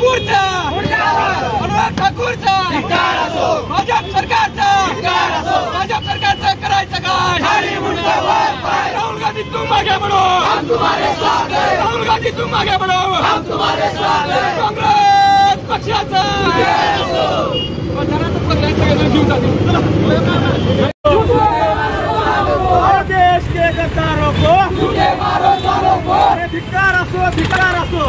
ठाकूरचा अनुराग ठाकूरचा भाजप सरकारचा करायचं काय? राहुल गांधी तुम आगे बढ़ो, राहुल गांधी तुम आगे बढ़ो, काँग्रेस पक्षाचा देश के गद्दारों को मारो सालों को धिक्कार असो धिक्कार असो।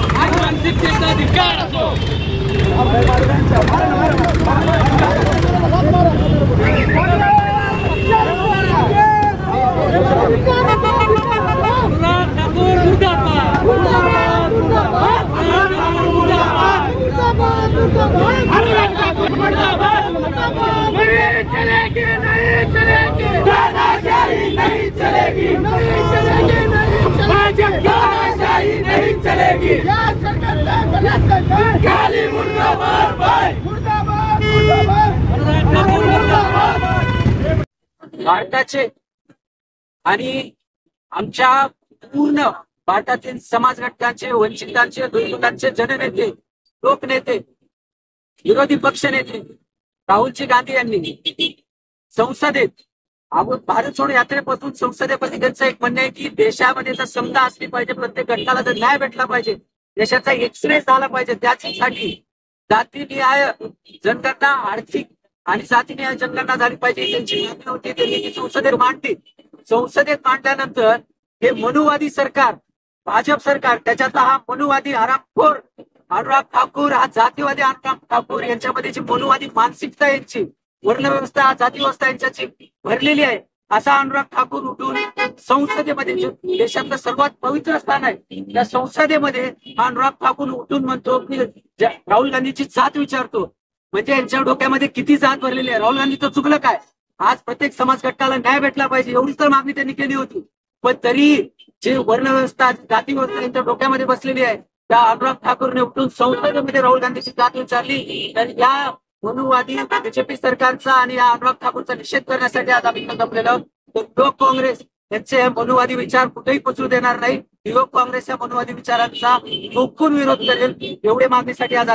चलेगी नहीं चलेगी, तानाशाही नहीं चलेगी, तानाशाही नहीं चलेगी। खाली मुर्दाबाद भाई, मुर्दाबाद मुर्दाबाद। भारताचे आणि आमच्या पूर्ण भारतातील समाज घटकांचे, वंचितांचे, दुर्बलांचे जननेते, लोकनेते, विरोधी पक्ष नेते राहुलजी गांधी यांनी संसदेत भारत छोडो यात्रेपासून संसदेमध्ये त्यांचं एक म्हणणं आहे की देशामध्ये जर समता असली पाहिजे, प्रत्येक घटकाला जर न्याय भेटला पाहिजे, देशाचा एक्सरे झाला पाहिजे, त्यासाठी जाती न्याय जनगणना, आर्थिक आणि जाती न्याय जनगणना झाली पाहिजे, त्यांची मागणी होती, त्यांनी ती संसदेत मांडली। संसदेत मांडल्यानंतर हे मनुवादी सरकार, भाजप सरकार, त्याच्यातला हा मनुवादी हरामखोर अनुराग ठाकूर, हा जातीवादी अनुराग ठाकूर यांच्यामध्ये जी मनुवादी मानसिकता, यांची वर्णव्यवस्था, जाती व्यवस्था यांच्याची भरलेली आहे, असा अनुराग ठाकूर उठून संसदेमध्ये, जे देशातलं सर्वात पवित्र स्थान आहे त्या संसदेमध्ये अनुराग ठाकूर उठून म्हणतो की राहुल गांधीची जात विचारतो। म्हणजे यांच्या डोक्यामध्ये किती जात भरलेली आहे। राहुल गांधीचं चुकलं काय? आज प्रत्येक समाज घटकाला न्याय भेटला पाहिजे एवढीच तर मागणी त्यांनी केली होती, पण तरी जे वर्णव्यवस्था, जाती व्यवस्था यांच्या डोक्यामध्ये बसलेली आहे, त्या अनुराग ठाकूरने उठून संसदेमध्ये राहुल गांधीची जात विचारली। तर या मनुवादी बीजेपी सरकारचा आणि या अनुराग ठाकूरचा निषेध करण्यासाठी आज आम्ही जमलेलो आहोत। तर लोक काँग्रेस यांचे मनुवादी विचार कुठेही पसरू देणार नाही। युवक काँग्रेस या मनुवादी विचारांचा ठोकून विरोध करेल, एवढे मागणीसाठी आज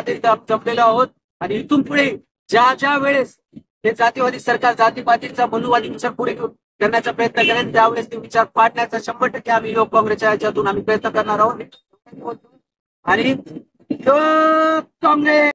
जमलेलो आहोत। आणि इथून पुढे ज्या ज्या वेळेस हे जातीवादी सरकार जातीपातीचा मनुवादी विचार पुढे करण्याचा प्रयत्न करेल, त्यावेळेस ते विचार पाडण्याचा 100% आम्ही युवक काँग्रेसच्या याच्यातून आम्ही प्रयत्न करणार आहोत। आणि युवक काँग्रेस